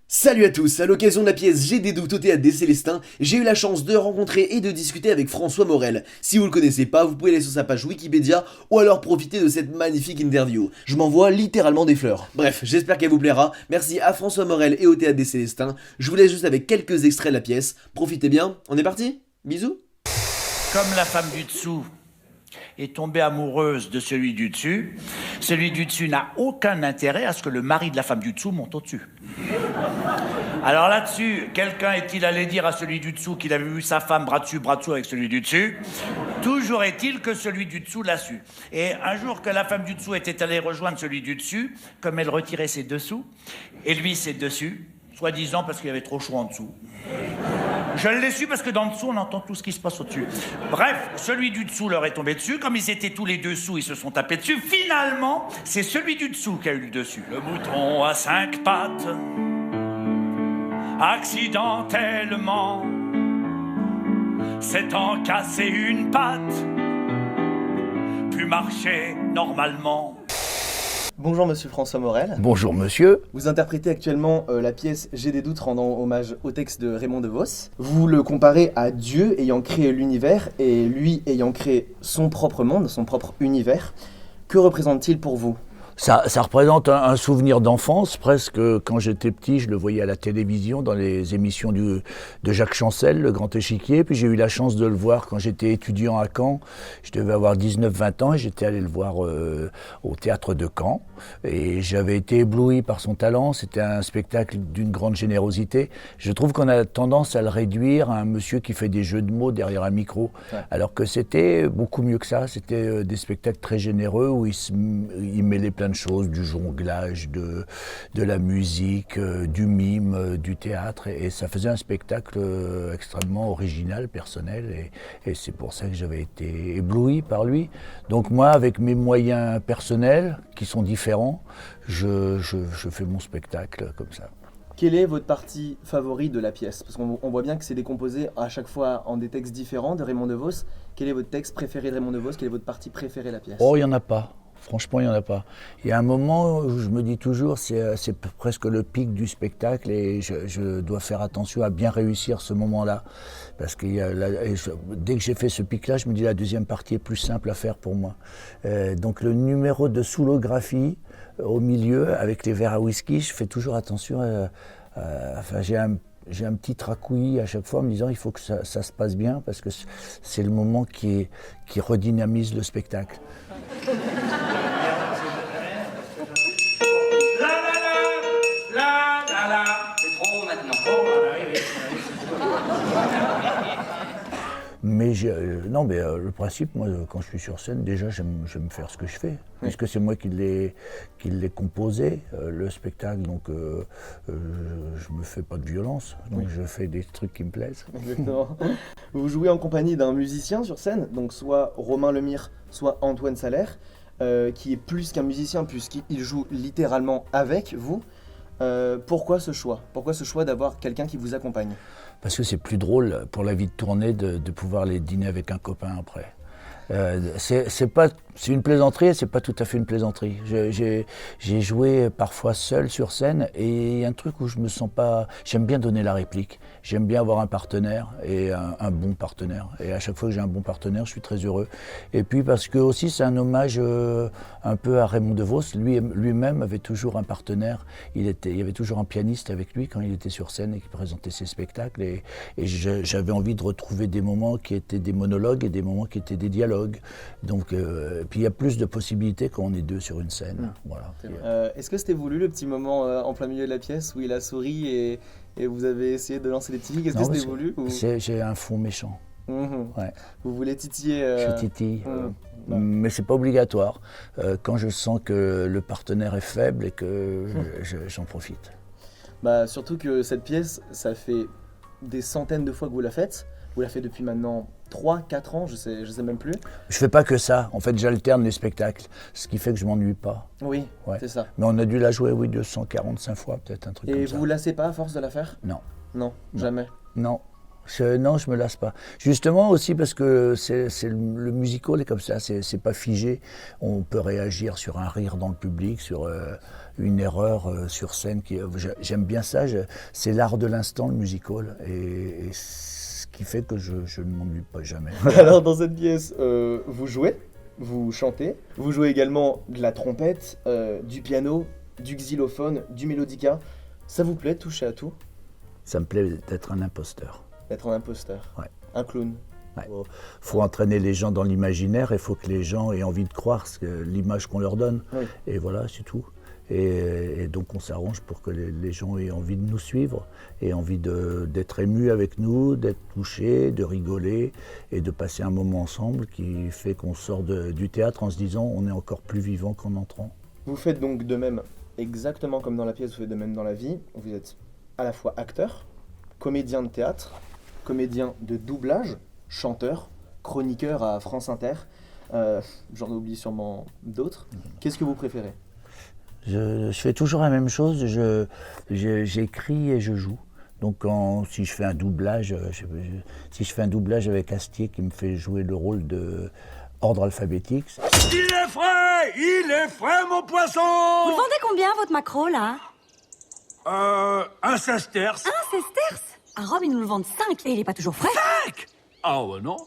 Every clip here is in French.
Salut à tous, à l'occasion de la pièce J'ai des doutes au théâtre des Célestins, j'ai eu la chance de rencontrer et de discuter avec François Morel. Si vous le connaissez pas, vous pouvez aller sur sa page Wikipédia ou alors profiter de cette magnifique interview. Je m'envoie littéralement des fleurs. Bref, j'espère qu'elle vous plaira. Merci à François Morel et au théâtre des Célestins. Je vous laisse juste avec quelques extraits de la pièce. Profitez bien, on est parti? Bisous. Comme la femme du dessous est tombée amoureuse de celui du dessus n'a aucun intérêt à ce que le mari de la femme du dessous monte au-dessus. Alors là-dessus, quelqu'un est-il allé dire à celui du dessous qu'il avait vu sa femme bras dessus avec celui du dessus? Toujours est-il que celui du dessous l'a su. Et un jour que la femme du dessous était allée rejoindre celui du dessus, comme elle retirait ses dessous, et lui ses dessus, soi-disant parce qu'il y avait trop chaud en dessous. Je l'ai su parce que dans le dessous, on entend tout ce qui se passe au-dessus. Bref, celui du dessous leur est tombé dessus. Comme ils étaient tous les dessous, ils se sont tapés dessus. Finalement, c'est celui du dessous qui a eu le dessus. Le mouton à 5 pattes, accidentellement, s'étant cassé une patte, pu marcher normalement. Bonjour Monsieur François Morel. Bonjour monsieur. Vous interprétez actuellement la pièce J'ai des doutes rendant hommage au texte de Raymond DeVos. Vous le comparez à Dieu ayant créé l'univers et lui ayant créé son propre monde, son propre univers. Que représente-t-il pour vous ? Ça représente un souvenir d'enfance, presque. Quand j'étais petit, je le voyais à la télévision, dans les émissions de Jacques Chancel, Le Grand Échiquier. Puis j'ai eu la chance de le voir quand j'étais étudiant à Caen. Je devais avoir 19-20 ans et j'étais allé le voir au théâtre de Caen. Et j'avais été ébloui par son talent. C'était un spectacle d'une grande générosité. Je trouve qu'on a tendance à le réduire à un monsieur qui fait des jeux de mots derrière un micro. Ouais. Alors que c'était beaucoup mieux que ça. C'était des spectacles très généreux où il mêlait plein de choses, du jonglage, de la musique, du mime, du théâtre, et ça faisait un spectacle extrêmement original, personnel, et c'est pour ça que j'avais été ébloui par lui. Donc moi, avec mes moyens personnels, qui sont différents, je fais mon spectacle comme ça. Quelle est votre partie favorite de la pièce ? Parce qu'on voit bien que c'est décomposé à chaque fois en des textes différents de Raymond DeVos. Quel est votre texte préféré de Raymond DeVos ? Quelle est votre partie préférée de la pièce ? Oh, il n'y en a pas. Franchement, il n'y en a pas. Il y a un moment où je me dis toujours, c'est presque le pic du spectacle et je dois faire attention à bien réussir ce moment-là. Parce que dès que j'ai fait ce pic-là, je me dis la deuxième partie est plus simple à faire pour moi. Donc le numéro de soulographie au milieu, avec les verres à whisky, je fais toujours attention enfin, j'ai un petit tracouillis à chaque fois en me disant il faut que ça se passe bien parce que c'est le moment qui redynamise le spectacle. Mais le principe, moi, quand je suis sur scène, déjà, j'aime faire ce que je fais, oui. Puisque c'est moi qui l'ai composé, le spectacle, donc je me fais pas de violence, donc oui. Je fais des trucs qui me plaisent. Exactement. Vous jouez en compagnie d'un musicien sur scène, donc soit Romain Lemire, soit Antoine Salaire, qui est plus qu'un musicien, puisqu'il joue littéralement avec vous. Pourquoi ce choix ? Pourquoi ce choix d'avoir quelqu'un qui vous accompagne ? Parce que c'est plus drôle pour la vie de tournée de pouvoir aller dîner avec un copain après. C'est une plaisanterie et c'est pas tout à fait une plaisanterie. J'ai joué parfois seul sur scène et il y a un truc où je me sens pas. J'aime bien donner la réplique. J'aime bien avoir un partenaire et un bon partenaire. Et à chaque fois que j'ai un bon partenaire, je suis très heureux. Et puis parce que aussi c'est un hommage un peu à Raymond DeVos. Lui-même avait toujours un partenaire. Il y avait toujours un pianiste avec lui quand il était sur scène et qui présentait ses spectacles. Et j'avais envie de retrouver des moments qui étaient des monologues et des moments qui étaient des dialogues. Donc, puis il y a plus de possibilités quand on est deux sur une scène. Voilà. Est-ce que c'était voulu le petit moment en plein milieu de la pièce où il a souri et vous avez essayé de lancer des petits pics ? Est-ce que c'était voulu ou... J'ai un fond méchant. Ouais. Vous voulez titiller Je titille, mais c'est pas obligatoire. Quand je sens que le partenaire est faible et que j'en profite. Bah, surtout que cette pièce, ça fait des centaines de fois que vous la faites. Vous la faites depuis maintenant 3-4 ans, je sais même plus. Je fais pas que ça. En fait, j'alterne les spectacles, ce qui fait que je m'ennuie pas. Oui, ouais. C'est ça. Mais on a dû la jouer, 245 fois, peut-être un truc comme ça. Et vous vous lassez pas à force de la faire ? Non. Non, jamais. Non. Non, je me lasse pas. Justement aussi parce que le musical est comme ça, c'est pas figé. On peut réagir sur un rire dans le public, sur une erreur sur scène. J'aime bien ça. C'est l'art de l'instant, le musical, et ce qui fait que je ne m'ennuie pas jamais. Alors dans cette pièce, vous jouez, vous chantez, vous jouez également de la trompette, du piano, du xylophone, du mélodica. Ça vous plaît, toucher à tout? Ça me plaît d'être un imposteur. D'être un imposteur, Ouais. un clown. Ouais. Faut entraîner les gens dans l'imaginaire, il faut que les gens aient envie de croire l'image qu'on leur donne. Oui. Et voilà, c'est tout. Et donc on s'arrange pour que les gens aient envie de nous suivre, aient envie d'être émus avec nous, d'être touchés, de rigoler et de passer un moment ensemble qui fait qu'on sort du théâtre en se disant on est encore plus vivant qu'en entrant. Vous faites donc de même, exactement comme dans la pièce, vous faites de même dans la vie. Vous êtes à la fois acteur, comédien de théâtre, comédien de doublage, chanteur, chroniqueur à France Inter. J'en oublie sûrement d'autres. Qu'est-ce que vous préférez? Je fais toujours la même chose, j'écris et je joue. Donc si je fais un doublage, si je fais un doublage avec Astier qui me fait jouer le rôle de ordre alphabétique. Il est frais mon poisson. Vous le vendez combien votre maquereau là? Un sesterce. Un sesterce? À Rome ils nous le vendent 5 et il est pas toujours frais. 5. Ah ouais, non,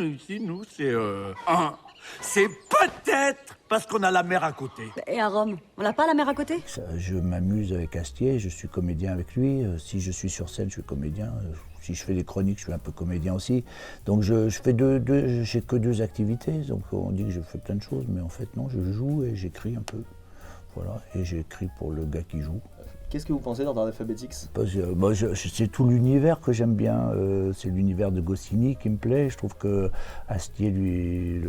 ici nous c'est un. C'est peut-être parce qu'on a la mer à côté. Et à Rome, on n'a pas la mer à côté? Je m'amuse avec Astier, je suis comédien avec lui. Si je suis sur scène, je suis comédien. Si je fais des chroniques, je suis un peu comédien aussi. Donc j'ai que 2 activités. Donc on dit que je fais plein de choses, mais en fait non, je joue et j'écris un peu. Voilà, et j'écris pour le gars qui joue. Qu'est-ce que vous pensez d'Ordre Alphabetix? C'est tout l'univers que j'aime bien. C'est l'univers de Goscinny qui me plaît. Je trouve que Astier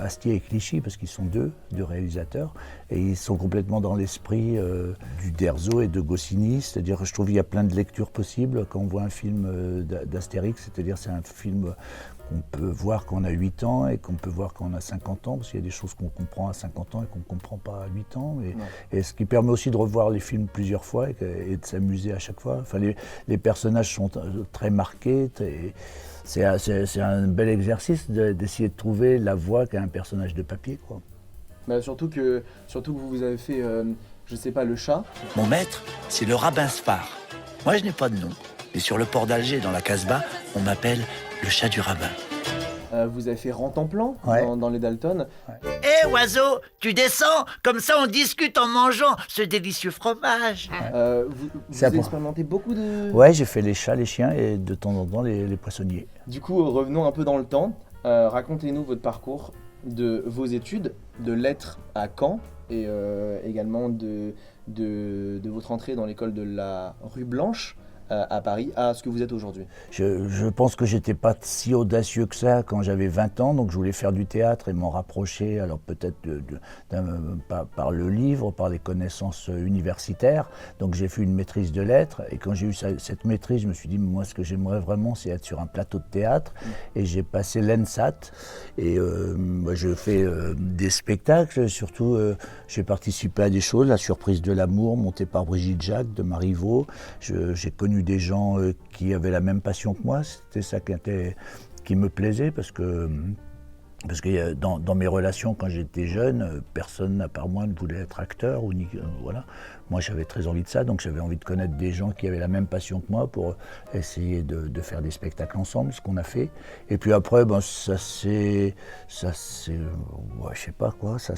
Astier et Clichy, parce qu'ils sont deux réalisateurs, et ils sont complètement dans l'esprit du Derzo et de Goscinny. C'est-à-dire, je trouve qu'il y a plein de lectures possibles quand on voit un film d'Astérix. C'est-à-dire, c'est un film qu'on peut voir quand on a 8 ans et qu'on peut voir quand on a 50 ans, parce qu'il y a des choses qu'on comprend à 50 ans et qu'on ne comprend pas à 8 ans. Et ce qui permet aussi de revoir les films plusieurs fois et de s'amuser à chaque fois. Enfin, les personnages sont très marqués. C'est un bel exercice d'essayer de trouver la voix qu'a un personnage de papier, quoi. Bah, surtout que vous avez fait, je sais pas, le chat. Mon maître, c'est le rabbin Spar. Moi, je n'ai pas de nom. Mais sur le port d'Alger, dans la Casbah, on m'appelle le chat du rabbin. Vous avez fait Rantanplan Ouais. dans les Dalton. Hé, oiseau, tu descends. Comme ça, on discute en mangeant ce délicieux fromage. Vous expérimentez beaucoup de... Ouais, j'ai fait les chats, les chiens et de temps en temps les poissonniers. Du coup, revenons un peu dans le temps. Racontez-nous votre parcours de vos études, de lettres à Caen, et également de votre entrée dans l'école de la rue Blanche à Paris, à ce que vous êtes aujourd'hui. Je pense que j'étais pas si audacieux que ça quand j'avais 20 ans, donc je voulais faire du théâtre et m'en rapprocher, alors peut-être par le livre, par les connaissances universitaires. Donc j'ai fait une maîtrise de lettres, et quand j'ai eu cette maîtrise, je me suis dit, moi ce que j'aimerais vraiment, c'est être sur un plateau de théâtre, et j'ai passé l'ENSAT, et je fais des spectacles, surtout j'ai participé à des choses, La Surprise de l'amour, montée par Brigitte Jacques de Marivaux. J'ai connu des gens qui avaient la même passion que moi, c'était ça qui me plaisait, parce que dans mes relations quand j'étais jeune, personne à part moi ne voulait être acteur, voilà. Moi j'avais très envie de ça, donc j'avais envie de connaître des gens qui avaient la même passion que moi pour essayer de faire des spectacles ensemble, ce qu'on a fait. Et puis après, ça je sais pas quoi, ça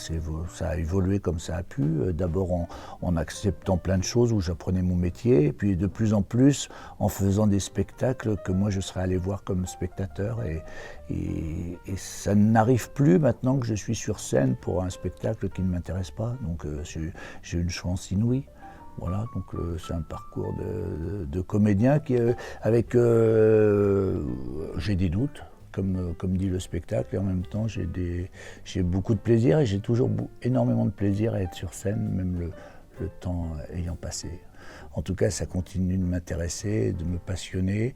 a évolué comme ça a pu. D'abord en acceptant plein de choses où j'apprenais mon métier, et puis de plus en plus en faisant des spectacles que moi je serais allé voir comme spectateur, et ça n'arrive plus maintenant que je suis sur scène pour un spectacle qui ne m'intéresse pas, donc j'ai une chance inouïe. Voilà, donc c'est un parcours de comédien avec j'ai des doutes, comme dit le spectacle, et en même temps j'ai beaucoup de plaisir, et j'ai toujours énormément de plaisir à être sur scène, même le temps ayant passé. En tout cas, ça continue de m'intéresser, de me passionner,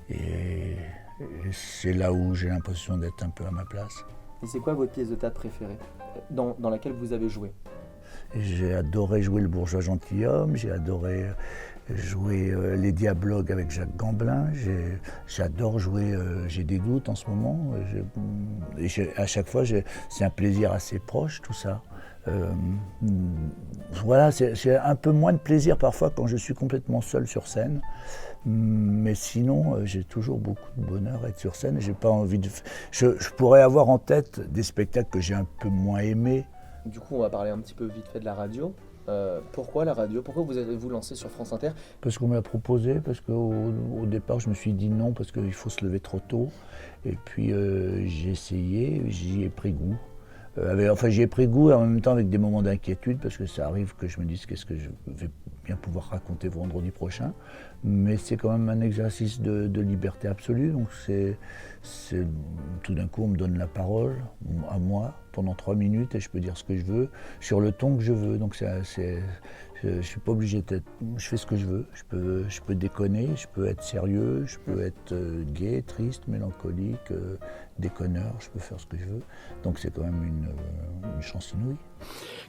et c'est là où j'ai l'impression d'être un peu à ma place. Et c'est quoi votre pièce de théâtre préférée dans laquelle vous avez joué? J'ai adoré jouer le bourgeois gentilhomme, j'ai adoré joué les dialogues avec Jacques Gamblin. J'adore jouer J'ai des doutes en ce moment. À chaque fois, c'est un plaisir assez proche, tout ça. Voilà, j'ai un peu moins de plaisir parfois quand je suis complètement seul sur scène. Mais sinon, j'ai toujours beaucoup de bonheur à être sur scène. J'ai pas envie de. Je pourrais avoir en tête des spectacles que j'ai un peu moins aimés. Du coup, on va parler un petit peu vite fait de la radio. Pourquoi la radio? Pourquoi vous avez-vous lancé sur France Inter? Parce qu'on me l'a proposé, parce qu'au départ je me suis dit non, parce qu'il faut se lever trop tôt. Et puis j'ai essayé, j'y ai pris goût. J'y ai pris goût et en même temps avec des moments d'inquiétude, parce que ça arrive que je me dise qu'est-ce que je vais bien pouvoir raconter vendredi prochain. Mais c'est quand même un exercice de liberté absolue, donc tout d'un coup on me donne la parole à moi pendant 3 minutes et je peux dire ce que je veux sur le ton que je veux. Donc je suis pas obligé d'être. Je fais ce que je veux. Je peux déconner, je peux être sérieux, je peux être gai, triste, mélancolique, déconneur. Je peux faire ce que je veux. Donc c'est quand même une chance inouïe.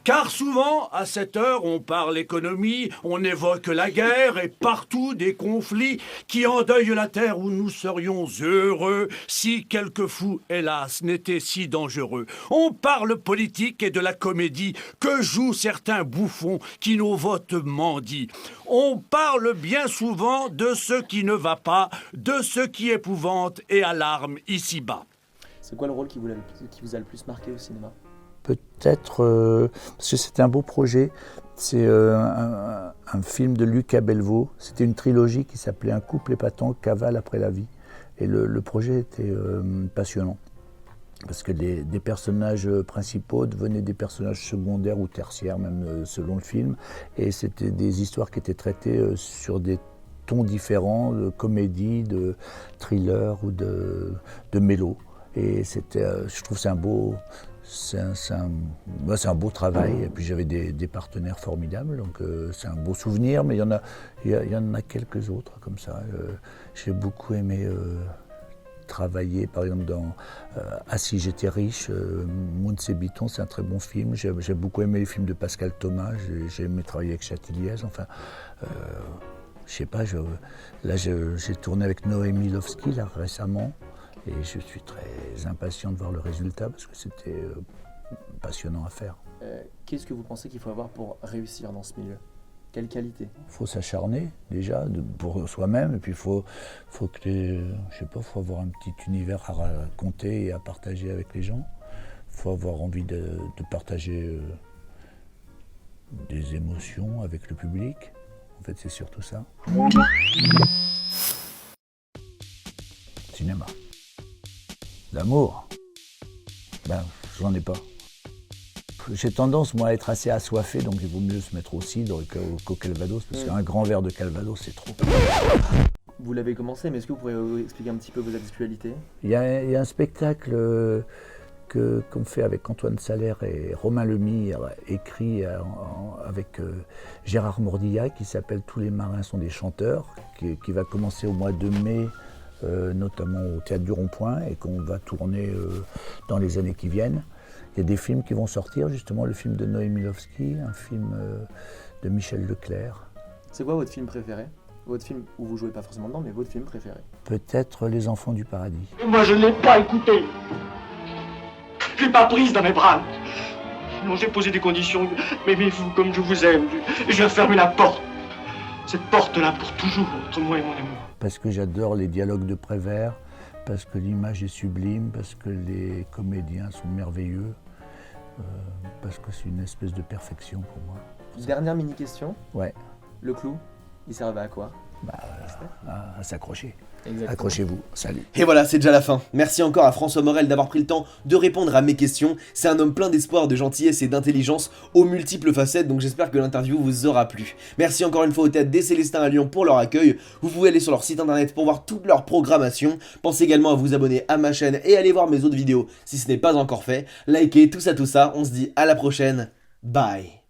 Car souvent, à cette heure, on parle économie, on évoque la guerre et partout des conflits qui endeuillent la terre où nous serions heureux si quelques fous, hélas, n'étaient si dangereux. On parle politique et de la comédie que jouent certains bouffons qui nos votes mendient. On parle bien souvent de ce qui ne va pas, de ce qui épouvante et alarme ici-bas. C'est quoi le rôle qui vous a le plus marqué au cinéma? Peut-être, parce que c'était un beau projet, c'est un film de Luc Abelvaux. C'était une trilogie qui s'appelait Un couple épatant cavale après la vie. Et le projet était passionnant, parce que des personnages principaux devenaient des personnages secondaires ou tertiaires, même selon le film. Et c'était des histoires qui étaient traitées sur des tons différents, de comédie, de thriller ou de mélo. Et je trouve que c'est un beau... C'est un beau travail, et puis j'avais des partenaires formidables, donc c'est un beau souvenir, mais il y en a quelques autres comme ça. J'ai beaucoup aimé travailler, par exemple, dans Ah si j'étais riche, Mounse et Biton, c'est un très bon film. J'ai beaucoup aimé les films de Pascal Thomas, j'ai aimé travailler avec Châtilliez, enfin... je sais pas, j'ai tourné avec Noémie Lovski là, récemment. Et je suis très impatient de voir le résultat parce que c'était passionnant à faire. Qu'est-ce que vous pensez qu'il faut avoir pour réussir dans ce milieu? Quelle qualité? Il faut s'acharner déjà pour soi-même, et puis il faut avoir un petit univers à raconter et à partager avec les gens. Il faut avoir envie de partager des émotions avec le public. En fait, c'est surtout ça. Cinéma. L'amour, j'en ai pas. J'ai tendance, moi, à être assez assoiffé, donc il vaut mieux se mettre au cidre qu'au Calvados, parce qu'un grand verre de Calvados, c'est trop. Vous l'avez commencé, mais est-ce que vous pourriez expliquer un petit peu vos actualités? Il y a un spectacle qu'on fait avec Antoine Salaire et Romain Lemire, écrit avec Gérard Mordillat, qui s'appelle Tous les marins sont des chanteurs, qui va commencer au mois de mai, notamment au Théâtre du Rond-Point, et qu'on va tourner dans les années qui viennent. Il y a des films qui vont sortir, justement le film de Noémie Lovski, un film de Michel Leclerc. C'est quoi votre film préféré? Votre film où vous jouez pas forcément dedans, mais votre film préféré? Peut-être Les Enfants du Paradis. Moi je ne l'ai pas écouté. Je l'ai pas prise dans mes bras. Non, j'ai posé des conditions. M'aimez-vous comme je vous aime. Je vais fermer la porte. Cette porte-là pour toujours entre moi et mon amour. Parce que j'adore les dialogues de Prévert, parce que l'image est sublime, parce que les comédiens sont merveilleux, parce que c'est une espèce de perfection pour moi. Dernière mini-question. Ouais. Le clou, il servait à quoi? À s'accrocher. Exactement. Accrochez-vous, salut. Et voilà, c'est déjà la fin. Merci encore à François Morel d'avoir pris le temps de répondre à mes questions. C'est un homme plein d'espoir, de gentillesse et d'intelligence aux multiples facettes, donc j'espère que l'interview vous aura plu. Merci encore une fois au Théâtre des Célestins à Lyon pour leur accueil. Vous pouvez aller sur leur site internet pour voir toute leur programmation. Pensez également à vous abonner à ma chaîne et aller voir mes autres vidéos si ce n'est pas encore fait. Likez, tout ça, on se dit à la prochaine. Bye.